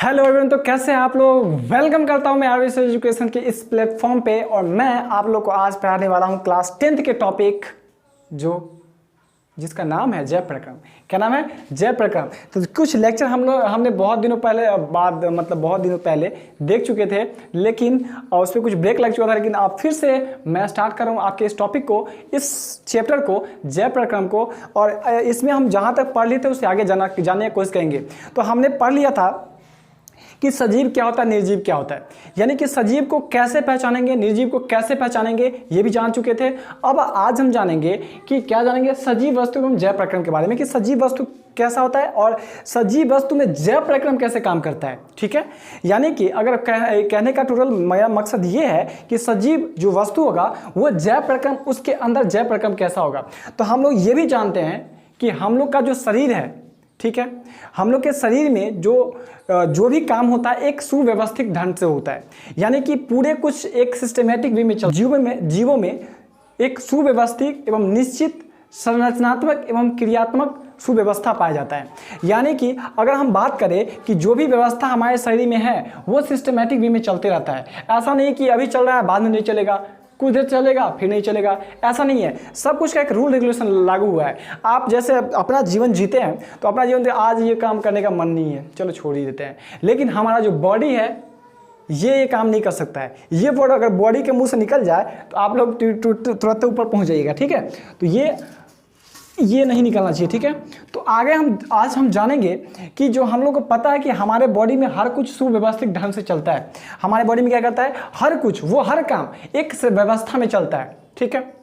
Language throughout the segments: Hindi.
हेलो एवरीवन, तो कैसे हैं आप लोग। वेलकम करता हूं मैं आरवीएस एजुकेशन के इस प्लेटफॉर्म पे और मैं आप लोग को आज पढ़ाने वाला हूं क्लास 10th के टॉपिक जिसका नाम है जय प्रक्रम। क्या नाम है? जय प्रक्रम। तो कुछ लेक्चर हमने बहुत दिनों पहले देख चुके थे, लेकिन उस पर कुछ ब्रेक लग चुका था। लेकिन अब फिर से मैं स्टार्ट कर रहा हूँ आपके इस टॉपिक को, इस चैप्टर को, जय प्रक्रम को। और इसमें हम जहाँ तक पढ़ लिए थे उससे आगे जानने की कोशिश करेंगे। तो हमने पढ़ लिया था कि सजीव क्या होता है, निर्जीव क्या होता है, यानी कि सजीव को कैसे पहचानेंगे, निर्जीव को कैसे पहचानेंगे, ये भी जान चुके थे। अब आज हम जानेंगे कि क्या जानेंगे, सजीव वस्तु एवं जय प्रक्रम के बारे में, कि सजीव वस्तु कैसा होता है और सजीव वस्तु में जय प्रक्रम कैसे काम करता है। ठीक है, यानी कि अगर कहने का टोटल मेरा मकसद ये है कि सजीव जो वस्तु होगा वो जय प्रक्रम, उसके अंदर जय प्रक्रम कैसा होगा। तो हम लोग ये भी जानते हैं कि हम लोग का जो शरीर है, ठीक है, हम लोग के शरीर में जो भी काम होता है एक सुव्यवस्थित ढंग से होता है, यानी कि पूरे कुछ एक सिस्टमेटिक वे में जीवों में एक सुव्यवस्थित एवं निश्चित संरचनात्मक एवं क्रियात्मक सुव्यवस्था पाया जाता है। यानी कि अगर हम बात करें कि जो भी व्यवस्था हमारे शरीर में है वो सिस्टमेटिक वे में चलते रहता है। ऐसा नहीं कि अभी चल रहा है बाद में नहीं चलेगा, कुछ देर चलेगा फिर नहीं चलेगा, ऐसा नहीं है। सब कुछ का एक रूल रेगुलेशन लागू हुआ है। आप जैसे अपना जीवन जीते हैं तो अपना जीवन आज ये काम करने का मन नहीं है, चलो छोड़ ही देते हैं, लेकिन हमारा जो बॉडी है ये काम नहीं कर सकता है। ये वर्ड अगर बॉडी के मुंह से निकल जाए तो आप लोग तुरंत ऊपर पहुंच जाइएगा। ठीक है, तो ये नहीं निकलना चाहिए। ठीक है, तो आगे आज हम जानेंगे कि जो हम लोग को पता है कि हमारे बॉडी में हर कुछ सुव्यवस्थित ढंग से चलता है। हमारे बॉडी में क्या करता है, हर कुछ, वो हर काम एक व्यवस्था में चलता है। ठीक है,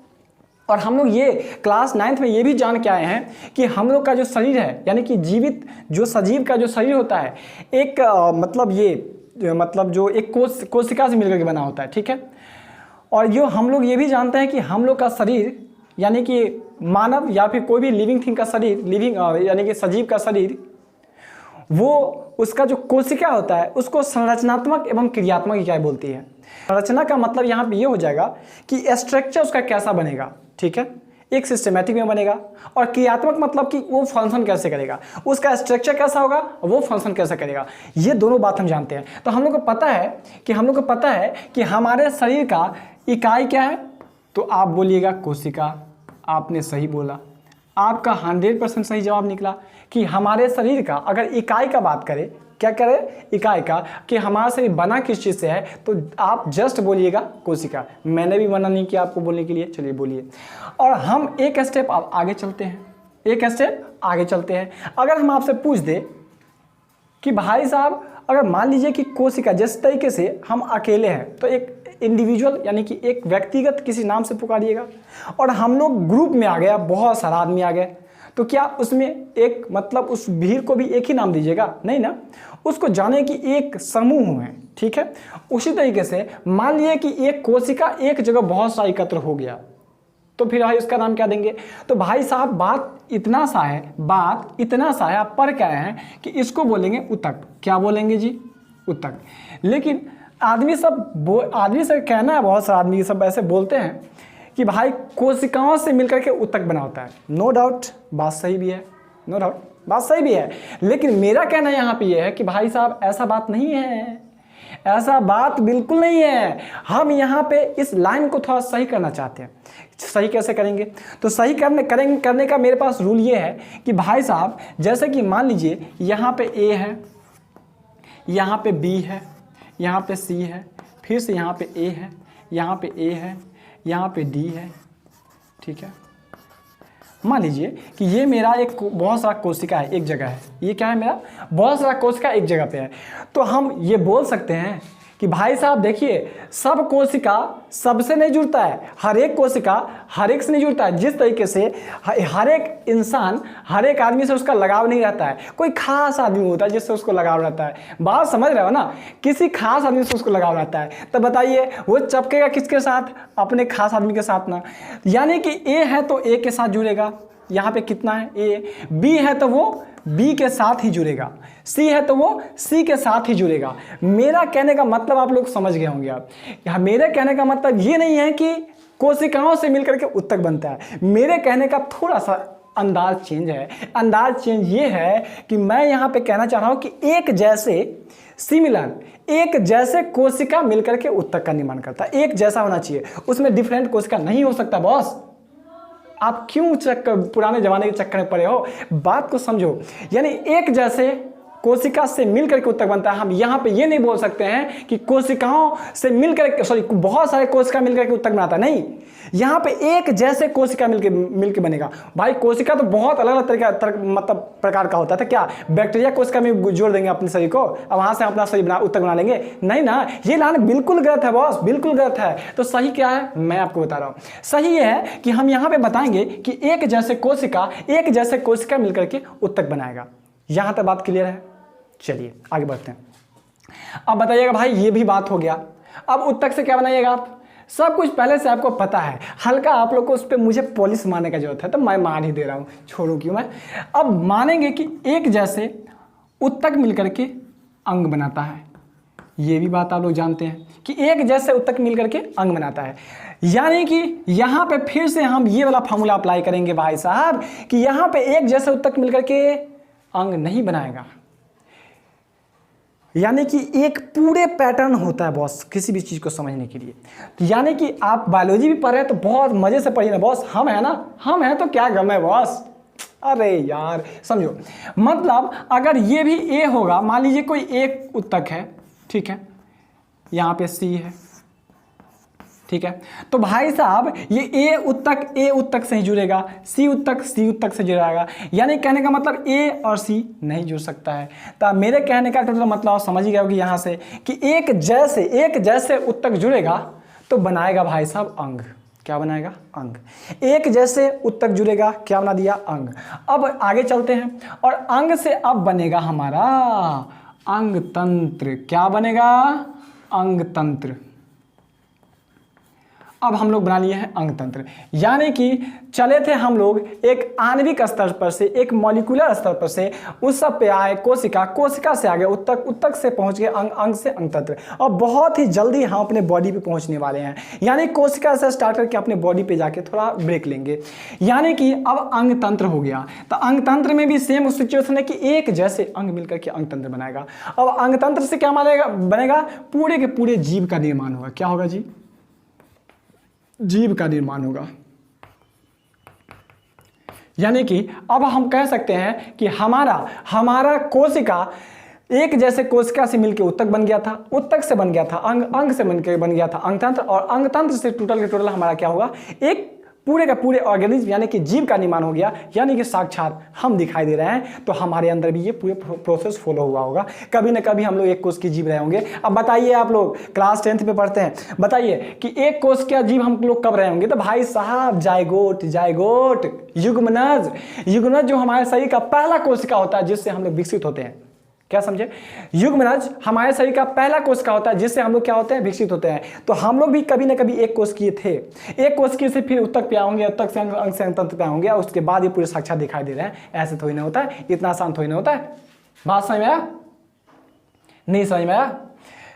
और हम लोग ये क्लास 9th में ये भी जान के आए हैं कि हम लोग का जो शरीर है, यानी कि जीवित जो सजीव का जो शरीर होता है, एक जो एक कोशिका से मिलकर के बना होता है। ठीक है, और जो हम लोग ये भी जानते हैं कि हम लोग का शरीर, यानी कि मानव या फिर कोई भी लिविंग थिंग का शरीर, यानी कि सजीव का शरीर, वो उसका जो कोशिका होता है उसको संरचनात्मक एवं क्रियात्मक इकाई बोलती है। संरचना का मतलब यहाँ पे ये हो जाएगा कि स्ट्रक्चर उसका कैसा बनेगा। ठीक है, एक सिस्टमेटिक में बनेगा। और क्रियात्मक मतलब कि वो फंक्शन कैसे करेगा, उसका स्ट्रक्चर कैसा होगा, वो फंक्शन कैसे करेगा। ये दोनों बात हम जानते हैं। तो हम लोग को पता है कि हमारे शरीर का इकाई क्या है। तो आप बोलिएगा कोशिका, आपने सही बोला, आपका 100% सही जवाब निकला कि हमारे शरीर का अगर इकाई का बात करें, क्या करें, इकाई का, कि हमारा शरीर बना किस चीज़ से है, तो आप जस्ट बोलिएगा कोशिका। मैंने भी मना नहीं किया आपको बोलने के लिए, चलिए बोलिए। और हम एक स्टेप आगे चलते हैं। अगर हम आपसे पूछ दें कि भाई साहब, अगर मान लीजिए कि कोशिका, जिस तरीके से हम अकेले हैं तो एक इंडिविजुअल, यानी कि एक व्यक्तिगत किसी नाम से पुकारिएगा, और हम लोग ग्रुप में आ गया, बहुत सारा आदमी आ गए, तो क्या उसमें एक उस भीड़ को भी एक ही नाम दीजिएगा? नहीं ना, उसको जाने कि एक समूह है। ठीक है, उसी तरीके से मान लीजिए कि एक कोशिका एक जगह बहुत सा एकत्र हो गया, तो फिर भाई उसका नाम क्या देंगे? तो भाई साहब बात इतना सा है, आप पढ़ के आए हैं कि इसको बोलेंगे ऊतक। क्या बोलेंगे जी? ऊतक। लेकिन आदमी सब कहना है, बहुत सारे आदमी सब ऐसे बोलते हैं कि भाई कोशिकाओं से मिलकर के ऊतक बना होता है। नो डाउट बात सही भी है, लेकिन मेरा कहना यहाँ पे ये है कि भाई साहब ऐसा बात नहीं है, ऐसा बात बिल्कुल नहीं है। हम यहाँ पे इस लाइन को थोड़ा सही करना चाहते हैं। सही कैसे करेंगे? तो सही करने का मेरे पास रूल ये है कि भाई साहब, जैसे कि मान लीजिए यहाँ पे ए है, यहाँ पे बी है, यहाँ पे सी है, फिर से यहाँ पे ए है, यहाँ पे ए है, यहाँ पे डी है। ठीक है, मान लीजिए कि ये मेरा एक बहुत सारा कोशिका है, एक जगह है। ये क्या है? मेरा बहुत सारा कोशिका एक जगह पे है। तो हम ये बोल सकते हैं कि भाई साहब देखिए, सब कोशिका सबसे नहीं जुड़ता है, हर एक कोशिका हर एक से नहीं जुड़ता है। जिस तरीके से हर एक इंसान, हर एक आदमी से उसका लगाव नहीं रहता है। कोई खास आदमी होता है जिससे उसको लगाव रहता है। बात समझ रहे हो ना? किसी खास आदमी से उसको लगाव रहता है, तो बताइए वो चपकेगा किसके साथ? अपने खास आदमी के साथ ना। यानी कि ए है तो ए के साथ जुड़ेगा, यहाँ पे कितना है? ए। बी है तो वो बी के साथ ही जुड़ेगा, सी है तो वो सी के साथ ही जुड़ेगा। मेरा कहने का मतलब आप लोग समझ गए होंगे। आप मेरे कहने का मतलब ये नहीं है कि कोशिकाओं से मिलकर के ऊतक बनता है। मेरे कहने का थोड़ा सा अंदाज चेंज है। अंदाज चेंज ये है कि मैं यहाँ पे कहना चाह रहा हूँ कि एक जैसे सिमिलर, एक जैसे कोशिका मिलकर के उत्तक का निर्माण करता है। एक जैसा होना चाहिए, उसमें डिफरेंट कोशिका नहीं हो सकता बॉस। आप क्यों पुराने जमाने के चक्कर में पड़े हो, बात को समझो। यानी एक जैसे कोशिका से मिलकर के उत्तक बनता है। हम यहाँ पे ये नहीं बोल सकते हैं कि कोशिकाओं से मिलकर, सॉरी, बहुत सारे कोशिका मिलकर के उत्तक बनाता है, नहीं। यहाँ पे एक जैसे कोशिका मिलके बनेगा। भाई कोशिका तो बहुत अलग अलग मतलब प्रकार का होता है। तो क्या बैक्टीरिया कोशिका में जोड़ देंगे अपने शरीर को, अब वहां से अपना शरीर उत्तक बना लेंगे? नहीं ना, ये लान बिल्कुल गलत है बॉस, बिल्कुल गलत है। तो सही क्या है मैं आपको बता रहा हूँ। सही ये है कि हम यहाँ पे बताएंगे कि एक जैसे कोशिका मिलकर के उत्तक बनाएगा। यहां तक बात क्लियर है? चलिए आगे बढ़ते हैं। अब बताइएगा भाई, ये भी बात हो गया, अब उत्तक से क्या बनाइएगा आप? सब कुछ पहले से आपको पता है, हल्का आप लोग को उस पर मुझे पॉलिश मारने का जरूरत है, तो मैं मान ही दे रहा हूं, छोड़ू क्यों मैं। अब मानेंगे कि एक जैसे उत्तक मिलकर के अंग बनाता है। ये भी बात आप लोग जानते हैं कि एक जैसे उत्तक मिलकर के अंग बनाता है। यानी कि यहां पे फिर से हम ये वाला फॉर्मूला अप्लाई करेंगे भाई साहब कि यहां पे एक जैसे उत्तक मिलकर के अंग नहीं बनाएगा। यानी कि एक पूरे पैटर्न होता है बॉस किसी भी चीज को समझने के लिए। यानी कि आप बायोलॉजी भी पढ़ रहे हैं तो बहुत मजे से पढ़िए ना बॉस। हम है ना, हम है तो क्या गम है बॉस। अरे यार समझो, मतलब अगर ये भी ए होगा, मान लीजिए कोई एक उत्तक है, ठीक है, यहाँ पे सी है, ठीक है, तो भाई साहब ये ए उत्तक से ही जुड़ेगा, सी उत्तक से जुड़ेगा। यानी कहने का मतलब ए और सी नहीं जुड़ सकता है। तो मेरे कहने का टोटल मतलब आप समझ ही गए होगे यहाँ से कि एक जैसे उत्तक जुड़ेगा तो बनाएगा भाई साहब अंग। क्या बनाएगा? अंग। एक जैसे उत्तक जुड़ेगा, क्या बना दिया? अंग। अब आगे चलते हैं और अंग से अब बनेगा हमारा अंग तंत्र। क्या बनेगा? अंग तंत्र। अब हम लोग बना लिए हैं अंग तंत्र। यानी कि चले थे हम लोग एक आणविक स्तर पर से, एक मॉलिक्यूलर स्तर पर से, उस सब पे आए कोशिका से आगे उत्तक से पहुंच गए अंग से अंग तंत्र। और बहुत ही जल्दी हम अपने बॉडी पे पहुंचने वाले हैं। यानी कोशिका से स्टार्ट करके अपने बॉडी पे जाके थोड़ा ब्रेक लेंगे। यानी कि अब अंग तंत्र हो गया। तो अंग तंत्र में भी सेम सिचुएशन है कि एक जैसे अंग मिलकर के अंग तंत्र बनाएगा। अब अंग तंत्र से क्या बनेगा? पूरे के पूरे जीव का निर्माण होगा। क्या होगा जी? जीव का निर्माण होगा। यानी कि अब हम कह सकते हैं कि हमारा कोशिका एक जैसे कोशिका से मिलकर उत्तक बन गया था, उत्तक से बन गया था अंग से मिलकर बन गया था अंग तंत्र, और अंग तंत्र से टोटल के टोटल हमारा क्या होगा? एक पूरे का पूरे ऑर्गेनिज्म यानी कि जीव का निर्माण हो गया। यानी कि साक्षात हम दिखाई दे रहे हैं, तो हमारे अंदर भी ये पूरे प्रोसेस फॉलो हुआ होगा। कभी ना कभी हम लोग एक कोश की जीव रहे होंगे। अब बताइए, आप लोग क्लास 10th में पढ़ते हैं, बताइए कि एक कोश का जीव हम लोग कब रहे होंगे? तो भाई साहब जायगोट युग्मनज जो हमारे शरीर का पहला कोशिका होता है जिससे हम लोग विकसित होते हैं। क्या समझे? युग्मनज हमारे शरीर का पहला कोशिका होता है जिससे हम लोग क्या होते हैं? विकसित होते हैं। तो हम लोग भी कभी ना कभी एक कोशिकीय थे। एक कोशिकीय से फिर उत्तक पे आएंगे, उत्तक से अंग से तंत्र पे आएंगे, और उसके बाद ये पूरे साक्षात दिखाई दे रहे हैं। ऐसे थोड़ी ना होता है, इतना आसान थोड़ी ना होता है। बात समझ में आया? नहीं समझ में आया?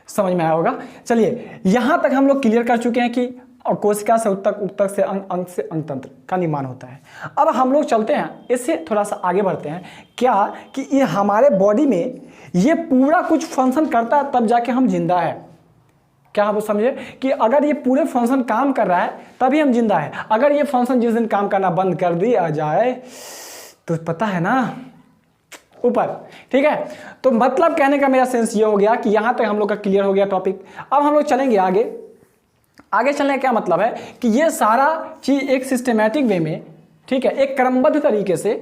समझ में आया होगा। चलिए यहां तक हम लोग क्लियर कर चुके हैं कि और कोशिका से उत्तक से अंग से अंग तंत्र का निर्माण होता है। अब हम लोग चलते हैं, इससे थोड़ा सा आगे बढ़ते हैं। क्या कि ये हमारे बॉडी में ये पूरा कुछ फंक्शन करता है तब जाके हम जिंदा है। क्या आप समझे कि अगर ये पूरे फंक्शन काम कर रहा है तभी हम जिंदा है। अगर ये फंक्शन जिस दिन काम करना बंद कर दिया जाए तो पता है ना ऊपर, ठीक है। तो मतलब कहने का मेरा सेंस ये हो गया कि यहां तक हम लोग का क्लियर हो गया टॉपिक। अब हम लोग चलेंगे आगे चलने का क्या मतलब है कि ये सारा चीज एक सिस्टमैटिक वे में, ठीक है, एक क्रमबद्ध तरीके से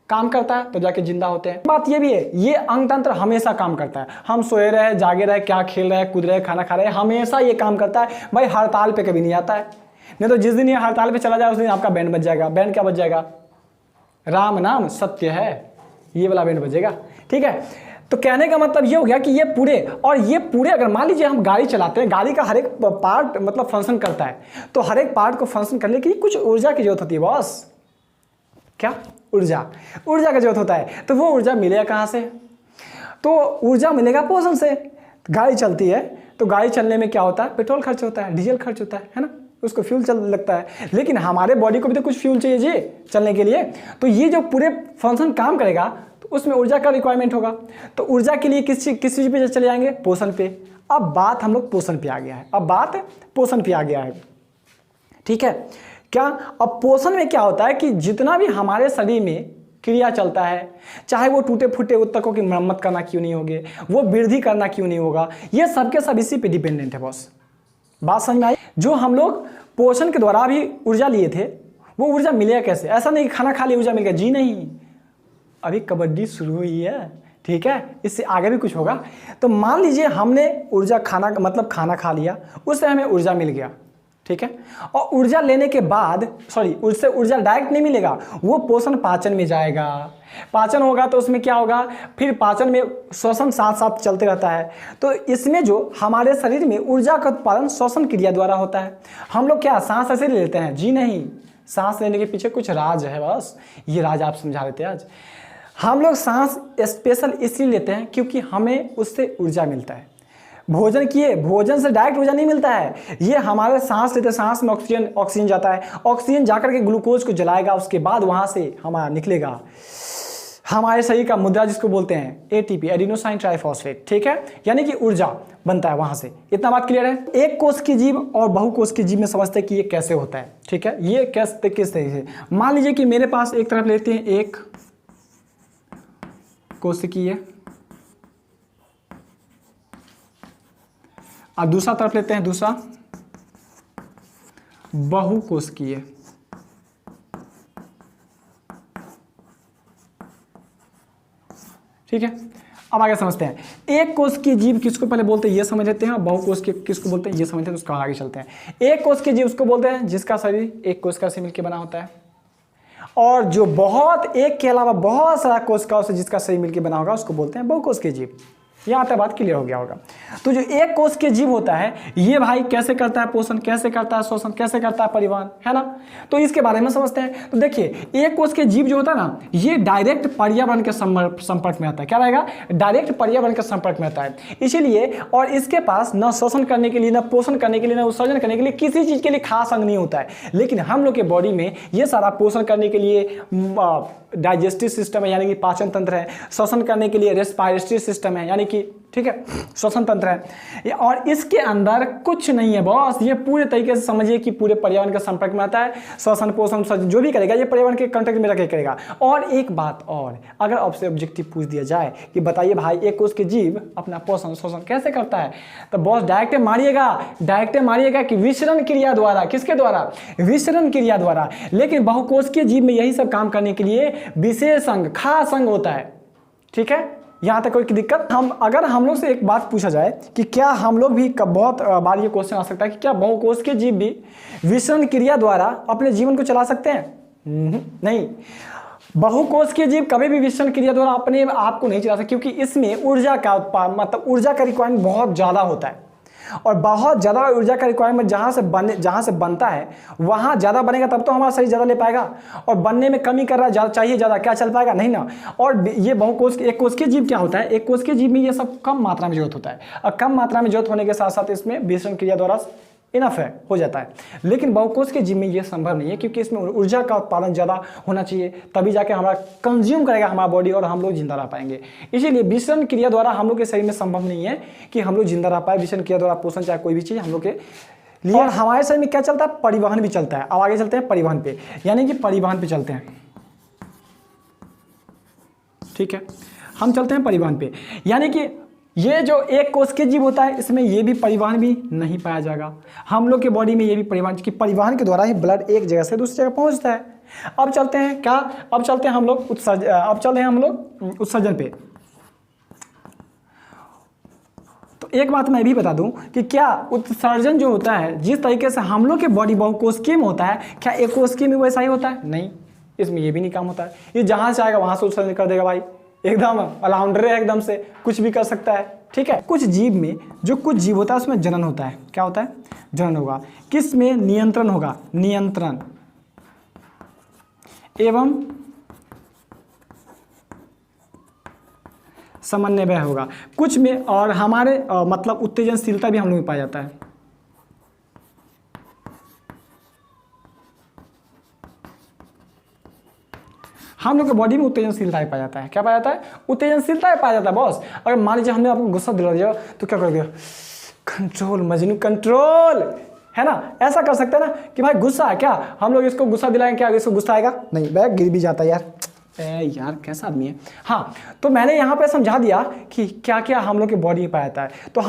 काम करता है तो जाके जिंदा होते हैं। बात ये भी है, ये अंग तंत्र हमेशा काम करता है। हम सोए रहे, जागे रहे, क्या खेल रहे, कूद रहे, खाना खा रहे, हमेशा ये काम करता है। भाई हड़ताल पे कभी नहीं आता है, नहीं तो जिस दिन ये हड़ताल पे चला जाए उस दिन आपका बैंड बज जाएगा। बैंड क्या बज जाएगा? राम नाम सत्य है, ये वाला बैंड बजेगा, ठीक है। तो कहने का मतलब ये हो गया कि ये पूरे अगर मान लीजिए हम गाड़ी चलाते हैं, गाड़ी का हर एक पार्ट मतलब फंक्शन करता है, तो हर एक पार्ट को फंक्शन करने के लिए कुछ ऊर्जा की जरूरत होती है बॉस। क्या? ऊर्जा का जरूरत होता है। तो वो ऊर्जा मिलेगा कहाँ से? तो ऊर्जा मिलेगा पोषण से। गाड़ी चलती है तो गाड़ी चलने में क्या होता है? पेट्रोल खर्च होता है, डीजल खर्च होता है ना। उसको फ्यूल चल लगता है, लेकिन हमारे बॉडी को भी तो कुछ फ्यूल चाहिए जी चलने के लिए। तो ये जो पूरे फंक्शन काम करेगा तो उसमें ऊर्जा का रिक्वायरमेंट होगा। तो ऊर्जा के लिए किस चीज़ पे चले जाएंगे? पोषण पे। अब बात हम लोग पोषण पे आ गया है, अब बात पोषण पे आ गया है, ठीक है क्या? अब पोषण में क्या होता है कि जितना भी हमारे शरीर में क्रिया चलता है, चाहे वो टूटे फूटे उत्तकों की मरम्मत करना क्यों नहीं होगी, वो वृद्धि करना क्यों नहीं होगा, ये सबके सब इसी पे डिपेंडेंट है बॉस। बात समझ में आई? जो हम लोग पोषण के द्वारा भी ऊर्जा लिए थे, वो ऊर्जा मिलेगा कैसे? ऐसा नहीं कि खाना खा लिया ऊर्जा मिल गया, जी नहीं, अभी कबड्डी शुरू हुई है, ठीक है, इससे आगे भी कुछ होगा। तो मान लीजिए हमने ऊर्जा खाना खा लिया, उससे हमें ऊर्जा मिल गया, ठीक है, और ऊर्जा लेने के बाद उससे ऊर्जा डायरेक्ट नहीं मिलेगा, वो पोषण पाचन में जाएगा, पाचन होगा तो उसमें क्या होगा, फिर पाचन में श्वसन साथ साथ चलते रहता है। तो इसमें जो हमारे शरीर में ऊर्जा का उत्पादन श्वसन क्रिया द्वारा होता है। हम लोग क्या सांस ऐसे ले लेते हैं? जी नहीं, सांस लेने के पीछे कुछ राज है, बस ये राज आप समझा देते हैं आज। हम लोग सांस स्पेशल इसलिए लेते हैं क्योंकि हमें उससे ऊर्जा मिलता है। भोजन किए, भोजन से डायरेक्ट ऊर्जा नहीं मिलता है, ये हमारे सांस लेते, सांस में ऑक्सीजन जाता है, ऑक्सीजन जाकर के ग्लूकोज को जलाएगा, उसके बाद वहाँ से हमारा निकलेगा हमारे शरीर का मुद्रा जिसको बोलते हैं एटीपी, एडिनोसाइन ट्राइफॉस्फेट, ठीक है, यानी कि ऊर्जा बनता है वहाँ से। इतना बात क्लियर है? एक कोष की जीव और बहुकोष की जीव में समझते हैं कि ये कैसे होता है, ठीक है, ये किस तरीके से। मान लीजिए कि मेरे पास एक तरफ लेते हैं एक कोशिकीय, और दूसरा तरफ लेते हैं दूसरा बहुकोशिकीय, ठीक है। अब आगे समझते हैं एक कोष की जीव किसको पहले बोलते हैं ये समझ लेते हैं, और बहुकोष के किसको बोलते हैं ये समझते हैं, उसका आगे चलते हैं। एक कोष की जीव उसको बोलते हैं जिसका शरीर एक कोशिका से मिलकर बना होता है, और जो बहुत एक के अलावा बहुत सारा कोशिकाओं से जिसका शरीर मिलकर बना होगा उसको बोलते हैं बहुकोष की जीव। यहाँ तक बात क्लियर हो गया होगा। तो जो एक कोष के जीव होता है ये भाई कैसे करता है पोषण, कैसे करता है शोषण, कैसे करता है परिवहन, है ना, तो इसके बारे में समझते हैं। तो देखिए एक कोष के जीव जो होता है ना ये डायरेक्ट पर्यावरण के संपर्क में आता है। क्या रहेगा? डायरेक्ट पर्यावरण के संपर्क में आता है, इसीलिए और इसके पास न शोषण करने के लिए, न पोषण करने के लिए, न उत्सर्जन करने के लिए किसी चीज के लिए खास अंग नहीं होता है। लेकिन हम लोग के बॉडी में ये सारा पोषण करने के लिए डाइजेस्टिव सिस्टम है, यानी कि पाचन तंत्र है, श्वसन करने के लिए रेस्पिरेटरी सिस्टम है, यानी कि ठीक है श्वसन तंत्र है, और इसके अंदर कुछ नहीं है बॉस। ये पूरे तरीके से समझिए कि पूरे पर्यावरण के संपर्क में आता है। श्वसन पोषण जो भी करेगा ये पर्यावरण के कांटेक्ट में रख करेगा। और एक बात और, अगर आपसे ऑब्जेक्टिव पूछ दिया जाए कि बताइए भाई एक कोष के जीव अपना पोषण शोषण कैसे करता है, तो बॉस डायरेक्ट मारिएगा कि विसरण क्रिया द्वारा। किसके द्वारा? विसरण क्रिया द्वारा। लेकिन बहुकोष के जीव में यही सब काम करने के लिए विशेष अंग, खास अंग होता है, ठीक है। यहाँ तक कोई दिक्कत? अगर हम लोग से एक बात पूछा जाए कि क्या हम लोग भी, बहुत बार ये क्वेश्चन आ सकता है कि क्या बहुकोष के जीव भी विसरण क्रिया द्वारा अपने जीवन को चला सकते हैं? नहीं, बहुकोष के जीव कभी भी विसरण क्रिया द्वारा अपने आप को नहीं चला सकते, क्योंकि इसमें ऊर्जा का उत्पादन, मतलब ऊर्जा का रिक्वायरमेंट बहुत ज़्यादा होता है, और बहुत ज़्यादा ऊर्जा का रिक्वायरमेंट जहाँ से बनता है वहाँ ज़्यादा बनेगा तब तो हमारा शरीर ज़्यादा ले पाएगा, और बनने में कमी कर रहा है, चाहिए ज़्यादा, क्या चल पाएगा? नहीं ना। और ये बहुकोष एक कोष के जीव क्या होता है, एक कोष के जीव में ये सब कम मात्रा में जरूरत होता है, और कम मात्रा में जरूरत होने के साथ साथ इसमें विसरण क्रिया द्वारा इनफ है, हो जाता है। लेकिन बहुकोष के जीव में ये संभव नहीं है, क्योंकि इसमें ऊर्जा का उत्पादन ज़्यादा होना चाहिए, तभी जाके हमारा कंज्यूम करेगा हमारा बॉडी और हम लोग जिंदा रह पाएंगे। इसीलिए विसरण क्रिया द्वारा हम लोग के शरीर में संभव नहीं है कि हम लोग जिंदा रह पाए। विसरण क्रिया द्वारा पोषण चाहे कोई भी चीज़ हम लोग के लिए। और हमारे शरीर में क्या चलता है? परिवहन भी चलता है। अब आगे चलते हैं परिवहन पे, यानी कि परिवहन पे चलते हैं, ठीक है। हम चलते हैं परिवहन पे, यानी कि ये जो एक कोष के जीव होता है इसमें ये भी परिवहन भी नहीं पाया जाएगा। हम लोग के बॉडी में ये भी परिवहन, कि परिवहन के द्वारा ही ब्लड एक जगह से दूसरी जगह पहुंचता है। अब चलते हैं क्या? अब चलते हैं हम लोग उत्सर्जन पे। तो एक बात मैं भी बता दूं कि क्या उत्सर्जन जो होता है, जिस तरीके से हम लोग के बॉडी बहुकोशिकीय में होता है, क्या एक कोशिकीय में वैसा ही होता है? नहीं, इसमें ये भी नहीं काम होता है। ये जहां से आएगा वहां से उत्सर्जन कर देगा भाई, एकदम ऑलराउंडर है, एकदम से कुछ भी कर सकता है, ठीक है। कुछ जीव में, जो कुछ जीव होता है उसमें जनन होता है। क्या होता है? जनन होगा। किस में? नियंत्रण होगा, नियंत्रण एवं समन्वय होगा कुछ में, और हमारे मतलब उत्तेजनशीलता भी हम लोग में पाया जाता है। हम लोग के बॉडी में उत्तेजनशीलता पाया जाता है। क्या पाया जाता है? उत्तेजनशीलता पाया जाता है बॉस। अगर मान लीजिए हमने आपको गुस्सा दिला दिया तो क्या कर दिया? कंट्रोल मजनू कंट्रोल, है ना? ऐसा कर सकते हैं ना कि भाई गुस्सा है क्या, हम लोग इसको गुस्सा दिलाएंगे, क्या इसको गुस्सा आएगा? नहीं, बैग गिर भी जाता है यार। यार कैसा आदमी है। हाँ, तो मैंने यहाँ पे समझा दिया कि क्या क्या हम लोग के बॉडी में पाया जाता है। तो हम